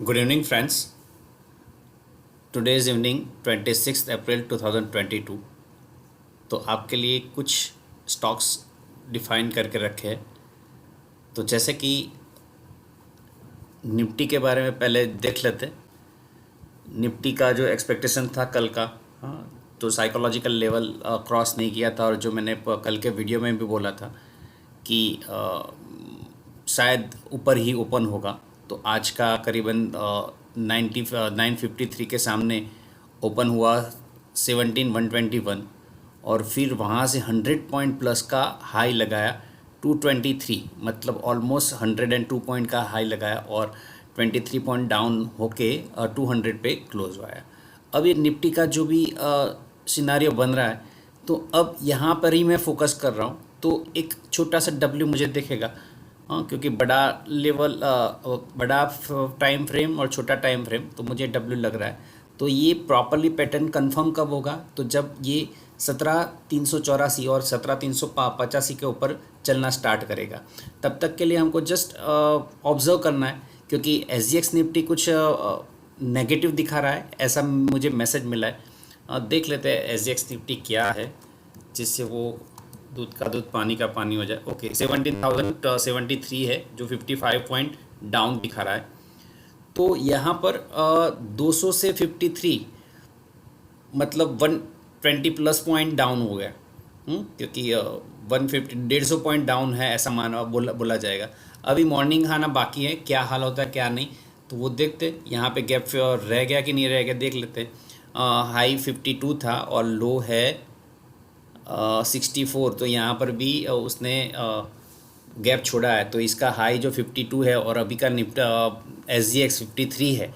Good evening friends. Today is evening 26 अप्रैल 2022। तो आपके लिए कुछ स्टॉक्स डिफाइन करके रखे हैं। तो जैसे कि निफ्टी के बारे में पहले देख लेते हैं। निफ्टी का जो एक्सपेक्टेशन था कल का, हाँ, तो साइकोलॉजिकल लेवल क्रॉस नहीं किया था, और जो मैंने कल के वीडियो में भी बोला था कि शायद ऊपर ही ओपन होगा। तो आज का करीबन 953 के सामने ओपन हुआ 17,121, और फिर वहाँ से 100 पॉइंट प्लस का हाई लगाया 223, मतलब ऑलमोस्ट 102 पॉइंट का हाई लगाया, और 23 पॉइंट डाउन होके 200 पे क्लोज हुआ है। अब ये निफ्टी का जो भी सिनारियो बन रहा है, तो अब यहाँ पर ही मैं फोकस कर रहा हूँ। तो एक छोटा सा डब्ल्यू मुझे दिखेगा, हाँ, क्योंकि बड़ा लेवल बड़ा टाइम फ्रेम और छोटा टाइम फ्रेम, तो मुझे डब्ल्यू लग रहा है। तो ये प्रॉपरली पैटर्न कंफर्म कब होगा? तो जब ये 17,384 और 17,385 के ऊपर चलना स्टार्ट करेगा। तब तक के लिए हमको जस्ट ऑब्जर्व करना है, क्योंकि SGX निफ्टी कुछ नेगेटिव दिखा रहा है, ऐसा मुझे मैसेज मिला है। देख लेते हैं SGX निफ्टी क्या है, जिससे वो दूध का दूध पानी का पानी हो जाए। ओके, 17,073 है, जो 55 पॉइंट डाउन दिखा रहा है। तो यहाँ पर 200 से 53, मतलब 120 प्लस पॉइंट डाउन हो गया। क्योंकि 150 150 पॉइंट डाउन है, ऐसा माना बोला जाएगा। अभी मॉर्निंग आना बाकी है, क्या हाल होता है क्या नहीं, तो वो देखते। यहाँ पे गैप रह गया कि नहीं रह गया देख लेते। हाई 52 था और लो है 64, तो यहाँ पर भी उसने गैप छोड़ा है। तो इसका हाई जो 52 है और अभी का SGX 53 है,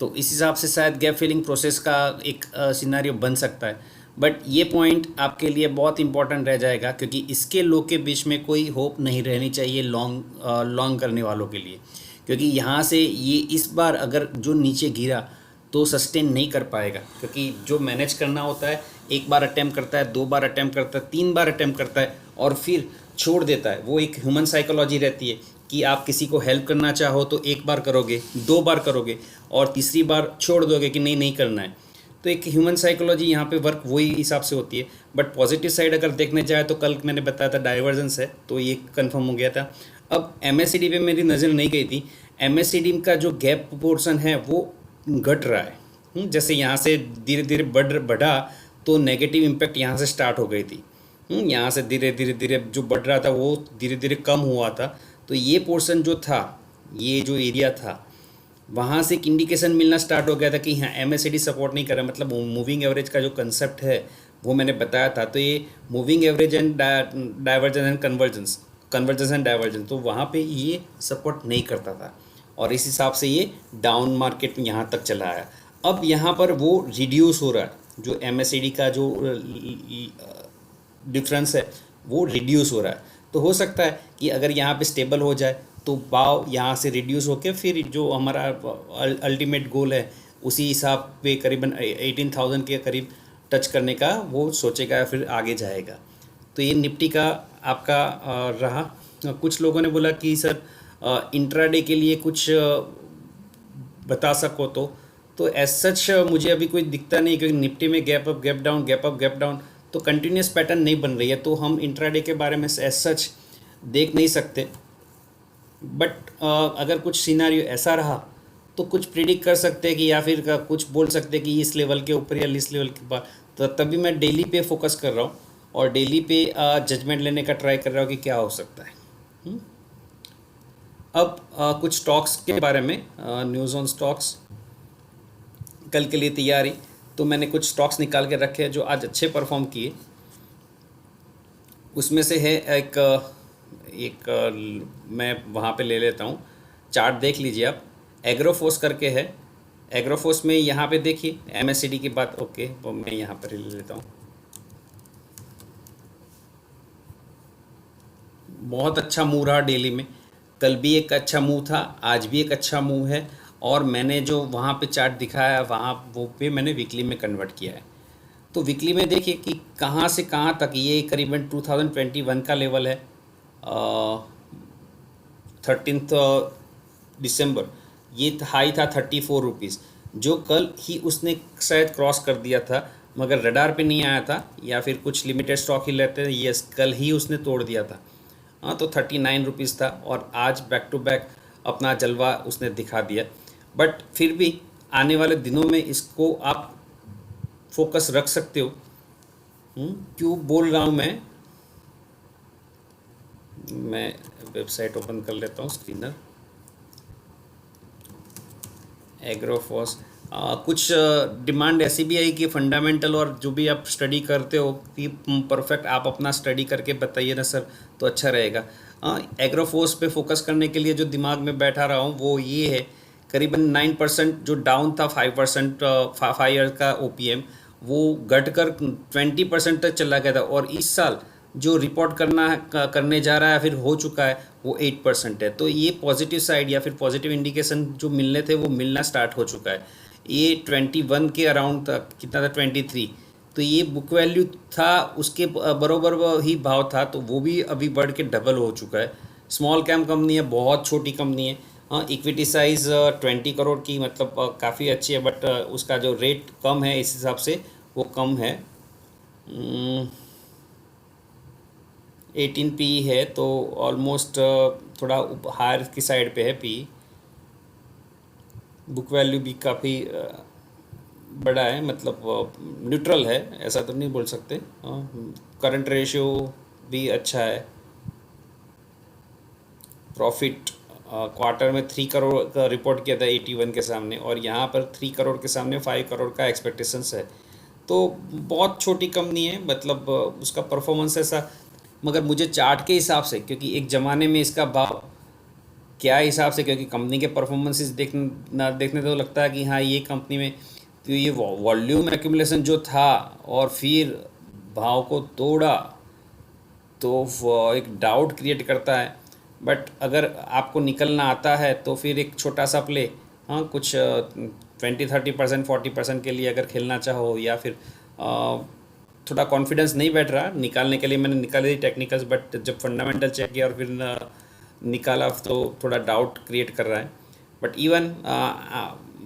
तो इस हिसाब से शायद गैप फिलिंग प्रोसेस का एक सिनारियो बन सकता है। बट ये पॉइंट आपके लिए बहुत इंपॉर्टेंट रह जाएगा, क्योंकि इसके लो के बीच में कोई होप नहीं रहनी चाहिए लॉन्ग करने वालों के लिए। क्योंकि यहाँ से ये इस बार अगर जो नीचे गिरा तो सस्टेन नहीं कर पाएगा, क्योंकि जो मैनेज करना होता है, एक बार अटैम्प्ट करता है, 2 बार अटैम्प्ट करता है, 3 बार अटैम्प्ट करता है और फिर छोड़ देता है। वो एक ह्यूमन साइकोलॉजी रहती है कि आप किसी को हेल्प करना चाहो तो 1 बार करोगे, 2 बार करोगे और तीसरी बार छोड़ दोगे कि नहीं करना है। तो एक ह्यूमन साइकोलॉजी यहाँ पे वर्क वही हिसाब से होती है। बट पॉजिटिव साइड अगर देखने जाए तो कल मैंने बताया था डाइवर्जेंस है, तो ये कंफर्म हो गया था। अब MACD पे मेरी नज़र नहीं गई थी। MACD का जो गैप पोर्शन है वो घट रहा है। जैसे यहाँ से धीरे धीरे बढ़ा तो नेगेटिव इम्पैक्ट यहाँ से स्टार्ट हो गई थी। यहाँ से धीरे धीरे जो बढ़ रहा था वो धीरे धीरे कम हुआ था। तो ये पोर्शन जो था, ये जो एरिया था, वहाँ से एक इंडिकेशन मिलना स्टार्ट हो गया था कि हाँ MACD सपोर्ट नहीं कर रहा। मतलब मूविंग एवरेज का जो कंसेप्ट है वो मैंने बताया था। तो ये moving average and divergence and convergence and divergence, तो वहाँ पे ये सपोर्ट नहीं करता था, और इस हिसाब से ये डाउन मार्केट में यहाँ तक चला आया। अब यहाँ पर वो रिड्यूस हो रहा है, जो MACD का जो डिफरेंस है वो रिड्यूस हो रहा है। तो हो सकता है कि अगर यहाँ पे स्टेबल हो जाए तो भाव यहाँ से रिड्यूस होकर फिर जो हमारा अल्टीमेट गोल है उसी हिसाब पे करीबन 18,000 के करीब टच करने का वो सोचेगा, फिर आगे जाएगा। तो ये निफ्टी का आपका रहा। कुछ लोगों ने बोला कि सर इंट्राडे के लिए कुछ बता सको तो एज सच मुझे अभी कोई दिखता नहीं, क्योंकि निफ्टी में gap up gap down gap up gap down, तो कंटिन्यूस पैटर्न नहीं बन रही है। तो हम इंट्राडे के बारे में एज सच देख नहीं सकते। बट अगर कुछ सिनारियो ऐसा रहा तो कुछ प्रिडिक्ट कर सकते हैं कि, या फिर कुछ बोल सकते हैं कि इस लेवल के ऊपर या इस लेवल के बाद। तो तभी मैं डेली पे फोकस कर रहा हूँ और डेली पे जजमेंट लेने का ट्राई कर रहा हूँ कि क्या हो सकता है। अब कुछ स्टॉक्स के बारे में, न्यूज़ ऑन स्टॉक्स कल के लिए तैयारी। तो मैंने कुछ स्टॉक्स निकाल के रखे हैं जो आज अच्छे परफॉर्म किए। उसमें से है एक मैं वहाँ पे ले लेता हूँ, चार्ट देख लीजिए आप। एग्रोफोर्स करके है। एग्रोफोर्स में यहाँ पे देखिए MACD की बात, ओके, तो मैं यहाँ पर ले लेता हूँ। बहुत अच्छा मूव रहा डेली में। कल भी एक अच्छा मूव था, आज भी एक अच्छा मूव है, और मैंने जो वहाँ पे चार्ट दिखाया वहाँ वो पे मैंने वीकली में कन्वर्ट किया है। तो वीकली में देखिए कि कहाँ से कहाँ तक, ये करीबन 2021 का लेवल है, 13 दिसंबर। ये हाई था 34 रुपीज़, जो कल ही उसने शायद क्रॉस कर दिया था, मगर रडार पे नहीं आया था या फिर कुछ लिमिटेड स्टॉक ही लेते हैं। ये कल ही उसने तोड़ दिया था। हाँ, तो 39 रुपीज़ था और आज बैक टू बैक अपना जलवा उसने दिखा दिया। बट फिर भी आने वाले दिनों में इसको आप फोकस रख सकते हो। क्यों बोल रहा हूँ मैं वेबसाइट ओपन कर लेता हूँ, स्क्रीनर एग्रोफॉस। कुछ डिमांड ऐसी भी आई कि फंडामेंटल और जो भी आप स्टडी करते हो कि परफेक्ट आप अपना स्टडी करके बताइए ना सर, तो अच्छा रहेगा। एग्रोफोर्स पे फोकस करने के लिए जो दिमाग में बैठा रहा हूँ वो ये है, करीबन 9% जो डाउन था, 5% 5 ईयर का ओपीएम, वो घटकर 20% तक चला गया था। और इस साल जो रिपोर्ट करने जा रहा है फिर हो चुका है वो 8% है। तो ये पॉजिटिव साइड या फिर पॉजिटिव इंडिकेशन जो मिलने थे वो मिलना स्टार्ट हो चुका है। ये 21 के अराउंड तक, कितना था, 23, तो ये बुक वैल्यू था उसके बरोबर ही भाव था, तो वो भी अभी बढ़ के डबल हो चुका है। स्मॉल कैम कंपनी है, बहुत छोटी कंपनी है। हाँ, इक्विटी साइज़ 20 करोड़ की, मतलब काफ़ी अच्छी है, बट उसका जो रेट कम है इस हिसाब से वो कम है। 18 पी है, तो ऑलमोस्ट थोड़ा हायर की साइड पे है पी। बुक वैल्यू भी काफ़ी बड़ा है, मतलब न्यूट्रल है, ऐसा तो नहीं बोल सकते। करंट रेशियो भी अच्छा है। प्रॉफिट क्वार्टर में 3 करोड़ का रिपोर्ट किया था 81 के सामने, और यहाँ पर 3 करोड़ के सामने 5 करोड़ का एक्सपेक्टेशंस है। तो बहुत छोटी कंपनी है, मतलब उसका परफॉर्मेंस ऐसा, मगर मुझे चार्ट के हिसाब से, क्योंकि एक ज़माने में इसका भाव क्या हिसाब से, क्योंकि कंपनी के परफॉर्मेंसेस देखने तो लगता है कि हाँ ये कंपनी में, तो ये वॉल्यूम एक्यूमुलेशन जो था और फिर भाव को तोड़ा, तो वो एक डाउट क्रिएट करता है। बट अगर आपको निकलना आता है तो फिर एक छोटा सा प्ले, हाँ, कुछ 20-30%, 40% के लिए अगर खेलना चाहो, या फिर थोड़ा कॉन्फिडेंस नहीं बैठ रहा निकालने के लिए, मैंने निकाले दी टेक्निकल्स, बट जब फंडामेंटल चेक किया और फिर निकाला तो थोड़ा डाउट क्रिएट कर रहा है। बट इवन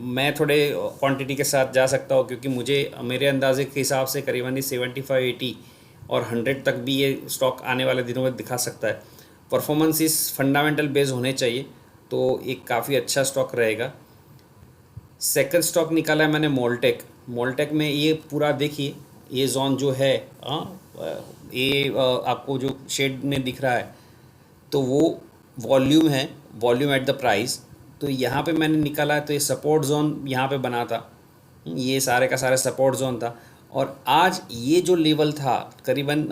मैं थोड़े क्वांटिटी के साथ जा सकता हूँ, क्योंकि मुझे मेरे अंदाजे के हिसाब से करीबन 75-80 और 100 तक भी ये स्टॉक आने वाले दिनों में दिखा सकता है। परफॉर्मेंस इस फंडामेंटल बेस होने चाहिए, तो एक काफ़ी अच्छा स्टॉक रहेगा। सेकंड स्टॉक निकाला है मैंने मोल्टेक। मोल्टेक में ये पूरा देखिए, ये जोन जो है, ये आपको जो शेड में दिख रहा है, तो वो वॉल्यूम है, वॉल्यूम एट द प्राइस। तो यहाँ पे मैंने निकाला है, तो ये सपोर्ट जोन यहाँ पे बना था, ये सारे का सारा सपोर्ट जोन था। और आज ये जो लेवल था करीबन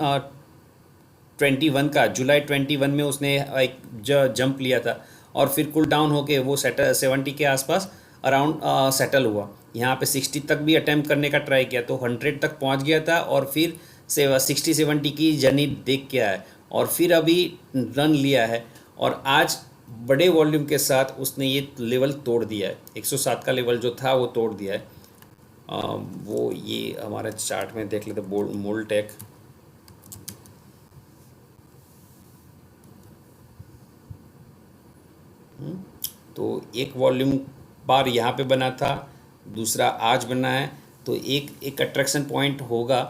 21 का, जुलाई 21 में उसने एक जंप लिया था, और फिर कूल डाउन होके वो 70 के आसपास अराउंड सेटल हुआ। यहाँ पे 60 तक भी अटैम्प्ट करने का ट्राई किया, तो 100 तक पहुँच गया था, और फिर 60-70 की जर्नी देख के आया, और फिर अभी रन लिया है, और आज बड़े वॉल्यूम के साथ उसने ये लेवल तोड़ दिया है। 107 का लेवल जो था वो तोड़ दिया है। वो ये हमारे चार्ट में देख लेते, मोल्टेक। तो एक वॉल्यूम बार यहाँ पे बना था, दूसरा आज बना है, तो एक अट्रैक्शन पॉइंट होगा,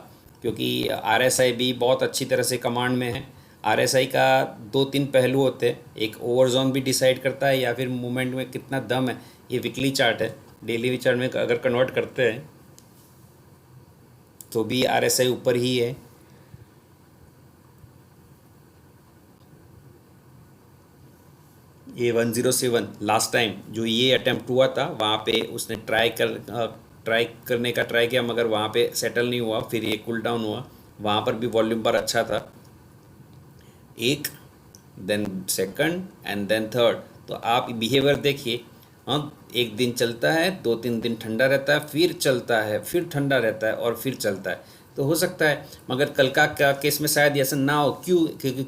क्योंकि आरएसआई भी बहुत अच्छी तरह से कमांड में है। आरएसआई का 2-3 पहलू होते हैं, एक ओवर जोन भी डिसाइड करता है, या फिर मूवमेंट में कितना दम है। ये वीकली चार्ट है, डेली चार्ट में अगर कन्वर्ट करते हैं तो भी आरएसआई ऊपर ही है। ये 107 लास्ट टाइम जो ये अटैम्प्ट हुआ था, वहाँ पे उसने ट्राई किया, मगर वहाँ पे सेटल नहीं हुआ, फिर ये कूल डाउन हुआ। वहाँ पर भी वॉल्यूम पर अच्छा था, एक, then second and then third. तो आप बिहेवियर देखिए, हाँ, एक दिन चलता है, 2-3 दिन ठंडा रहता है, फिर चलता है, फिर ठंडा रहता है, और फिर चलता है। तो हो सकता है, मगर कल का केस में शायद ऐसा ना हो, क्यों, क्योंकि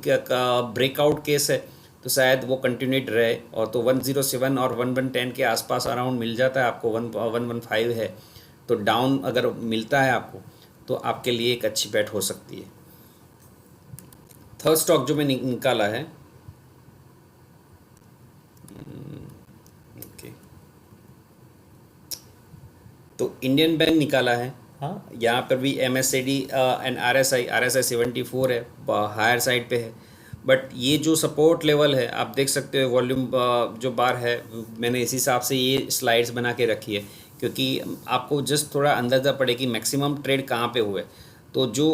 ब्रेकआउट केस है, तो शायद वो कंटिन्यूड रहे, और तो 107 और 1110 के आसपास अराउंड मिल जाता है आपको, 115 है, तो डाउन अगर मिलता है आपको, तो आपके लिए एक अच्छी बैट हो सकती है। थर्ड स्टॉक जो मैं निकाला है, ओके, तो इंडियन बैंक निकाला है। हाँ, यहाँ पर भी MACD एंड RSI 74 है, हायर साइड पे है। बट ये जो सपोर्ट लेवल है आप देख सकते हो, वॉल्यूम जो बार है, मैंने इस हिसाब से ये स्लाइड्स बना के रखी है क्योंकि आपको जस्ट थोड़ा अंदाज़ा पड़े कि मैक्सिमम ट्रेड कहाँ पे हुए। तो जो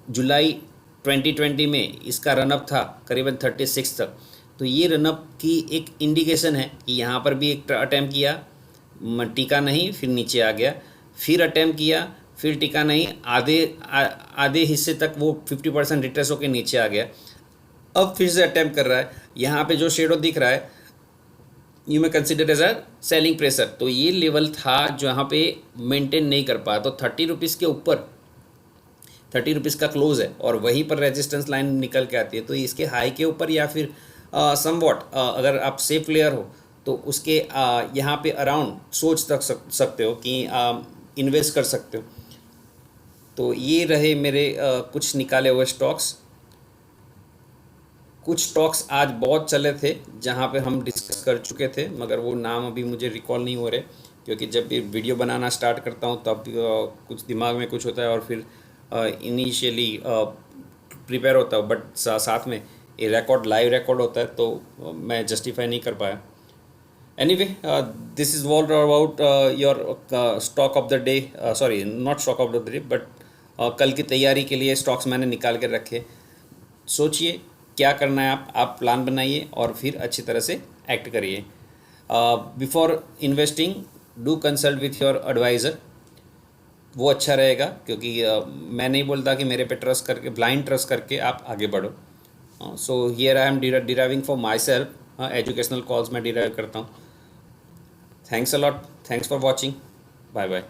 जुलाई 2020 में इसका रनअप था करीबन 36 तक, तो ये रनअप की एक इंडिकेशन है कि यहाँ पर भी एक अटैम्प्ट किया, टिका नहीं, फिर नीचे आ गया, फिर अटैम्प्ट किया, फिर टिका नहीं, आधे हिस्से तक वो 50% रिट्रेस होकर नीचे आ गया। अब फिर से अटैम्प्ट कर रहा है। यहाँ पे जो शेडो दिख रहा है यू में consider as a selling pressure. तो ये लेवल था जहाँ पे मेंटेन नहीं कर पाया, तो 30 रुपीज़ के ऊपर 30 रुपीज़ का क्लोज है और वहीं पर रेजिस्टेंस लाइन निकल के आती है। तो इसके हाई के ऊपर या फिर समवॉट अगर आप सेफ प्लेयर हो तो उसके यहाँ पे अराउंड सोच सकते हो कि इन्वेस्ट कर सकते हो। तो ये रहे मेरे कुछ निकाले हुए स्टॉक्स। कुछ स्टॉक्स आज बहुत चले थे जहाँ पे हम डिस्कस कर चुके थे, मगर वो नाम अभी मुझे रिकॉल नहीं हो रहे क्योंकि जब भी वीडियो बनाना स्टार्ट करता हूँ तब कुछ दिमाग में कुछ होता है और फिर इनिशियली प्रिपेयर होता हूँ, बट साथ में ये लाइव रिकॉर्ड होता है तो मैं जस्टिफाई नहीं कर पाया। Anyway, this is all about your stock of the day, sorry not stock of the day but कल की तैयारी के लिए स्टॉक्स मैंने निकाल के रखे। सोचिए क्या करना है, आप प्लान बनाइए और फिर अच्छी तरह से एक्ट करिए। Before investing do consult with your adviser, वो अच्छा रहेगा क्योंकि मैं नहीं बोलता कि मेरे पे ट्रस्ट करके, ब्लाइंड ट्रस्ट करके आप आगे बढ़ो। So here I am deriving for myself, educational calls मैं डिराइव करता हूँ। Thanks a lot, thanks for watching, bye bye.